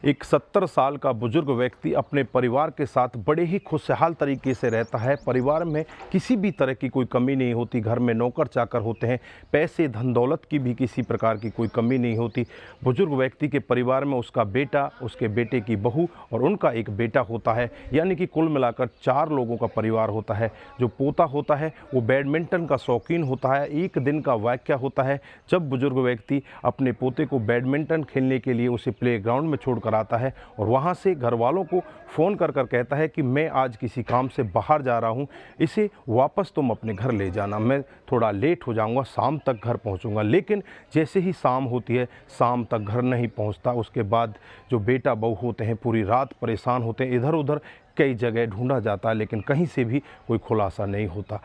एक 70 साल का बुजुर्ग व्यक्ति अपने परिवार के साथ बड़े ही खुशहाल तरीके से रहता है। परिवार में किसी भी तरह की कोई कमी नहीं होती। घर में नौकर चाकर होते हैं, पैसे धन दौलत की भी किसी प्रकार की कोई कमी नहीं होती। बुजुर्ग व्यक्ति के परिवार में उसका बेटा, उसके बेटे की बहू और उनका एक बेटा होता है, यानी कि कुल मिलाकर 4 लोगों का परिवार होता है। जो पोता होता है वो बैडमिंटन का शौकीन होता है। एक दिन का वाक़या होता है जब बुजुर्ग व्यक्ति अपने पोते को बैडमिंटन खेलने के लिए उसे प्लेग्राउंड में छोड़ कर आता है और वहाँ से घर वालों को फ़ोन कर कर कहता है कि मैं आज किसी काम से बाहर जा रहा हूँ, इसे वापस तुम अपने घर ले जाना, मैं थोड़ा लेट हो जाऊँगा, शाम तक घर पहुँचूँगा। लेकिन जैसे ही शाम होती है, शाम तक घर नहीं पहुँचता। उसके बाद जो बेटा बहू होते हैं पूरी रात परेशान होते हैं, इधर उधर कई जगह ढूंढा जाता है लेकिन कहीं से भी कोई खुलासा नहीं होता।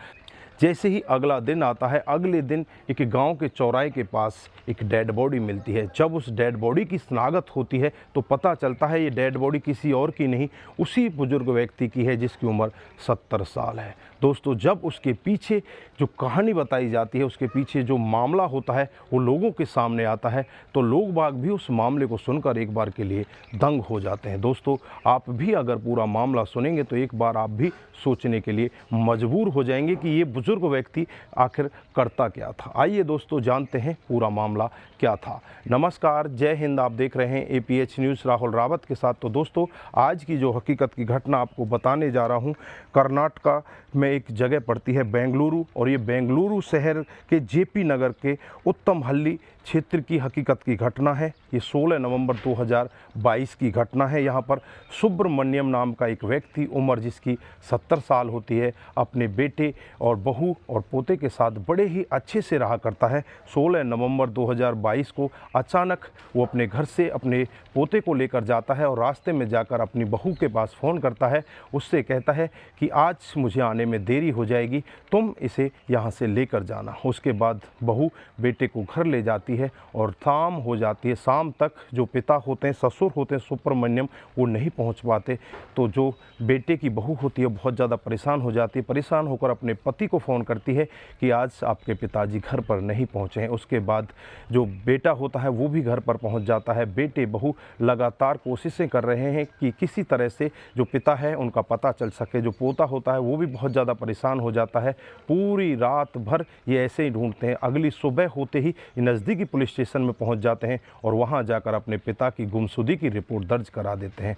जैसे ही अगला दिन आता है, अगले दिन एक गांव के चौराहे के पास एक डेड बॉडी मिलती है। जब उस डेड बॉडी की शिनाख्त होती है तो पता चलता है ये डेड बॉडी किसी और की नहीं, उसी बुजुर्ग व्यक्ति की है जिसकी उम्र 70 साल है। दोस्तों, जब उसके पीछे जो कहानी बताई जाती है, उसके पीछे जो मामला होता है वो लोगों के सामने आता है तो लोग बाग भी उस मामले को सुनकर एक बार के लिए दंग हो जाते हैं। दोस्तों, आप भी अगर पूरा मामला सुनेंगे तो एक बार आप भी सोचने के लिए मजबूर हो जाएंगे कि ये बुजुर्ग व्यक्ति आखिर करता क्या था। आइए दोस्तों, जानते हैं पूरा मामला क्या था। नमस्कार, जय हिंद। आप देख रहे हैं APH न्यूज़ राहुल रावत के साथ। तो दोस्तों, आज की जो हकीकत की घटना आपको बताने जा रहा हूँ, कर्नाटका में एक जगह पड़ती है बेंगलुरु, और ये बेंगलुरु शहर के JP नगर के उत्तमहल्ली क्षेत्र की हकीकत की घटना है। ये 16 नवंबर 2022 की घटना है। यहाँ पर सुब्रमण्यम नाम का एक व्यक्ति, उम्र जिसकी 70 साल होती है, अपने बेटे और बहू और पोते के साथ बड़े ही अच्छे से रहा करता है। 16 नवंबर 2022 को अचानक वो अपने घर से अपने पोते को लेकर जाता है और रास्ते में जाकर अपनी बहू के पास फ़ोन करता है। उससे कहता है कि आज मुझे आने में देरी हो जाएगी, तुम इसे यहाँ से लेकर जाना। उसके बाद बहू बेटे को घर ले जाती है और शाम हो जाती है। शाम तक जो पिता होते हैं, ससुर होते हैं सुब्रमण्यम, वो नहीं पहुँच पाते। तो जो बेटे की बहू होती है बहुत ज़्यादा परेशान हो जाती है। परेशान होकर अपने पति को फ़ोन करती है कि आज आपके पिताजी घर पर नहीं पहुँचे हैं। उसके बाद जो बेटा होता है वो भी घर पर पहुँच जाता है। बेटे बहू लगातार कोशिशें कर रहे हैं कि किसी तरह से जो पिता है उनका पता चल सके। जो पोता होता है वो भी बहुत ज़्यादा परेशान हो जाता है। पूरी रात भर ये ऐसे ही ढूंढते हैं। अगली सुबह होते ही नज़दीकी पुलिस स्टेशन में पहुंच जाते हैं और वहां जाकर अपने पिता की गुमशुदगी की रिपोर्ट दर्ज करा देते हैं।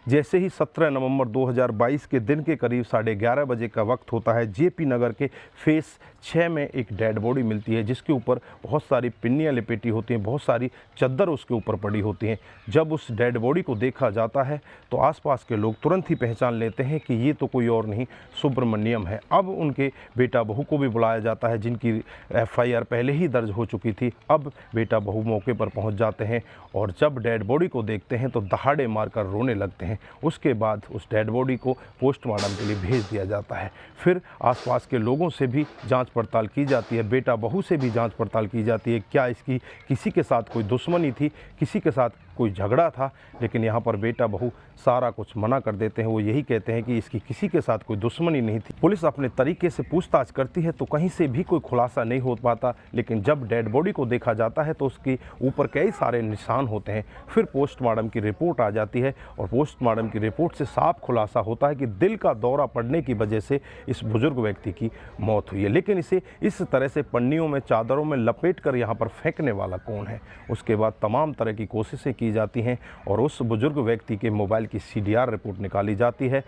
जैसे ही 17 नवंबर 2022 के दिन के करीब 11:30 बजे का वक्त होता है, JP नगर के फेस 6 में एक डेड बॉडी मिलती है जिसके ऊपर बहुत सारी पिन्नियाँ लिपेटी होती हैं, बहुत सारी चद्दर उसके ऊपर पड़ी होती हैं। जब उस डेड बॉडी को देखा जाता है तो आसपास के लोग तुरंत ही पहचान लेते हैं कि ये तो कोई और नहीं, सुब्रमण्यम है। अब उनके बेटा बहू को भी बुलाया जाता है जिनकी FIR पहले ही दर्ज हो चुकी थी। अब बेटा बहू मौके पर पहुँच जाते हैं और जब डेड बॉडी को देखते हैं तो दहाड़े मारकर रोने लगते हैं। उसके बाद उस डेड बॉडी को पोस्टमार्टम के लिए भेज दिया जाता है। फिर आसपास के लोगों से भी जांच पड़ताल की जाती है, बेटा बहू से भी जांच पड़ताल की जाती है, क्या इसकी किसी के साथ कोई दुश्मनी थी, किसी के साथ कोई झगड़ा था। लेकिन यहाँ पर बेटा बहू सारा कुछ मना कर देते हैं। वो यही कहते हैं कि इसकी किसी के साथ कोई दुश्मनी नहीं थी। पुलिस अपने तरीके से पूछताछ करती है तो कहीं से भी कोई खुलासा नहीं हो पाता। लेकिन जब डेड बॉडी को देखा जाता है तो उसके ऊपर कई सारे निशान होते हैं। फिर पोस्टमार्टम की रिपोर्ट आ जाती है और पोस्टमार्टम की रिपोर्ट से साफ खुलासा होता है कि दिल का दौरा पड़ने की वजह से इस बुजुर्ग व्यक्ति की मौत हुई है। लेकिन इसे इस तरह से पन्नियों में, चादरों में लपेट कर यहाँ पर फेंकने वाला कौन है? उसके बाद तमाम तरह की कोशिशें की जाती हैं और उस बुजुर्ग व्यक्ति के मोबाइल की CDR रिपोर्ट निकाली जाती है।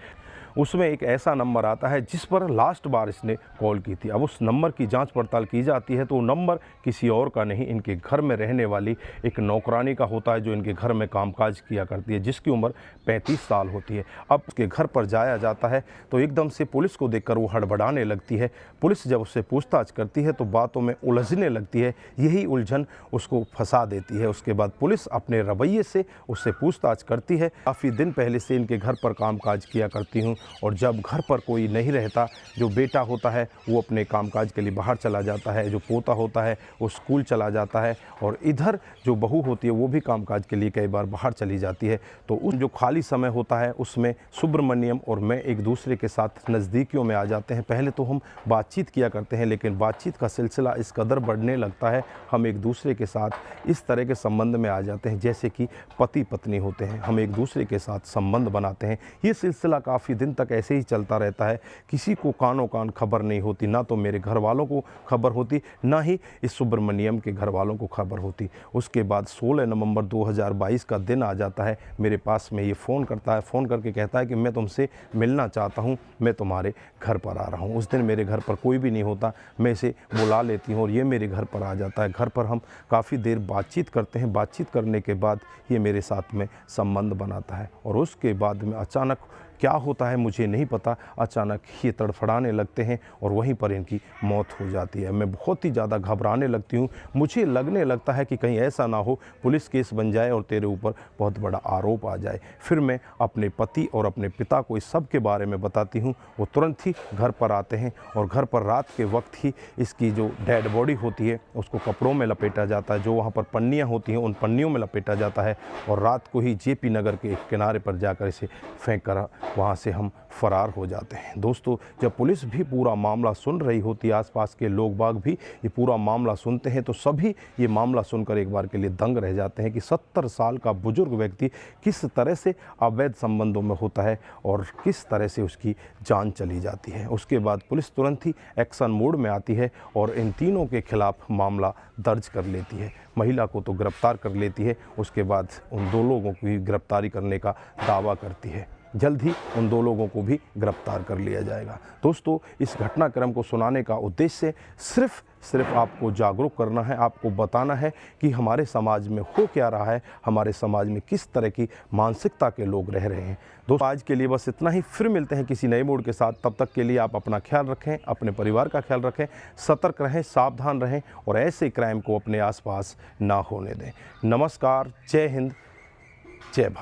उसमें एक ऐसा नंबर आता है जिस पर लास्ट बार इसने कॉल की थी। अब उस नंबर की जांच पड़ताल की जाती है तो वो नंबर किसी और का नहीं, इनके घर में रहने वाली एक नौकरानी का होता है जो इनके घर में कामकाज किया करती है, जिसकी उम्र 35 साल होती है। अब उसके घर पर जाया जाता है तो एकदम से पुलिस को देखकर वो हड़बड़ाने लगती है। पुलिस जब उससे पूछताछ करती है तो बातों में उलझने लगती है। यही उलझन उसको फंसा देती है। उसके बाद पुलिस अपने रवैये से उससे पूछताछ करती है, काफ़ी दिन पहले से इनके घर पर कामकाज किया करती हूँ, और जब घर पर कोई नहीं रहता, जो बेटा होता है वो अपने कामकाज के लिए बाहर चला जाता है, जो पोता होता है वो स्कूल चला जाता है, और इधर जो बहू होती है वो भी कामकाज के लिए कई बार बाहर चली जाती है। तो उस जो खाली समय होता है उसमें सुब्रमण्यम और मैं एक दूसरे के साथ नज़दीकियों में आ जाते हैं। पहले तो हम बातचीत किया करते हैं, लेकिन बातचीत का सिलसिला इस कदर बढ़ने लगता है, हम एक दूसरे के साथ इस तरह के संबंध में आ जाते हैं जैसे कि पति पत्नी होते हैं। हम एक दूसरे के साथ संबंध बनाते हैं। ये सिलसिला काफ़ी दिन तक ऐसे ही चलता रहता है। किसी को कानों कान खबर नहीं होती, ना तो मेरे घर वालों को खबर होती, ना ही इस सुब्रमण्यम के घर वालों को खबर होती। उसके बाद 16 नवंबर 2022 का दिन आ जाता है। मेरे पास में ये फ़ोन करता है, फ़ोन करके कहता है कि मैं तुमसे मिलना चाहता हूँ, मैं तुम्हारे घर पर आ रहा हूँ। उस दिन मेरे घर पर कोई भी नहीं होता, मैं इसे बुला लेती हूँ और ये मेरे घर पर आ जाता है। घर पर हम काफ़ी देर बातचीत करते हैं। बातचीत करने के बाद ये मेरे साथ में संबंध बनाता है, और उसके बाद में अचानक क्या होता है मुझे नहीं पता, अचानक ये तड़फड़ाने लगते हैं और वहीं पर इनकी मौत हो जाती है। मैं बहुत ही ज़्यादा घबराने लगती हूँ। मुझे लगने लगता है कि कहीं ऐसा ना हो पुलिस केस बन जाए और तेरे ऊपर बहुत बड़ा आरोप आ जाए। फिर मैं अपने पति और अपने पिता को इस सब के बारे में बताती हूँ। वो तुरंत ही घर पर आते हैं और घर पर रात के वक्त ही इसकी जो डेड बॉडी होती है उसको कपड़ों में लपेटा जाता है, जो वहाँ पर पन्नियाँ होती हैं उन पन्नियों में लपेटा जाता है, और रात को ही जेपी नगर के एक किनारे पर जाकर इसे फेंक कर वहाँ से हम फरार हो जाते हैं। दोस्तों, जब पुलिस भी पूरा मामला सुन रही होती है, आसपास के लोग बाग भी ये पूरा मामला सुनते हैं, तो सभी ये मामला सुनकर एक बार के लिए दंग रह जाते हैं कि 70 साल का बुजुर्ग व्यक्ति किस तरह से अवैध संबंधों में होता है और किस तरह से उसकी जान चली जाती है। उसके बाद पुलिस तुरंत ही एक्शन मोड में आती है और इन तीनों के खिलाफ मामला दर्ज कर लेती है। महिला को तो गिरफ्तार कर लेती है, उसके बाद उन 2 लोगों की गिरफ्तारी करने का दावा करती है। जल्द ही उन 2 लोगों को भी गिरफ्तार कर लिया जाएगा। दोस्तों, इस घटनाक्रम को सुनाने का उद्देश्य सिर्फ आपको जागरूक करना है, आपको बताना है कि हमारे समाज में हो क्या रहा है, हमारे समाज में किस तरह की मानसिकता के लोग रह रहे हैं। दोस्तों, आज के लिए बस इतना ही। फिर मिलते हैं किसी नए मूड के साथ। तब तक के लिए आप अपना ख्याल रखें, अपने परिवार का ख्याल रखें, सतर्क रहें, सावधान रहें और ऐसे क्राइम को अपने आसपास ना होने दें। नमस्कार, जय हिंद, जय भारत।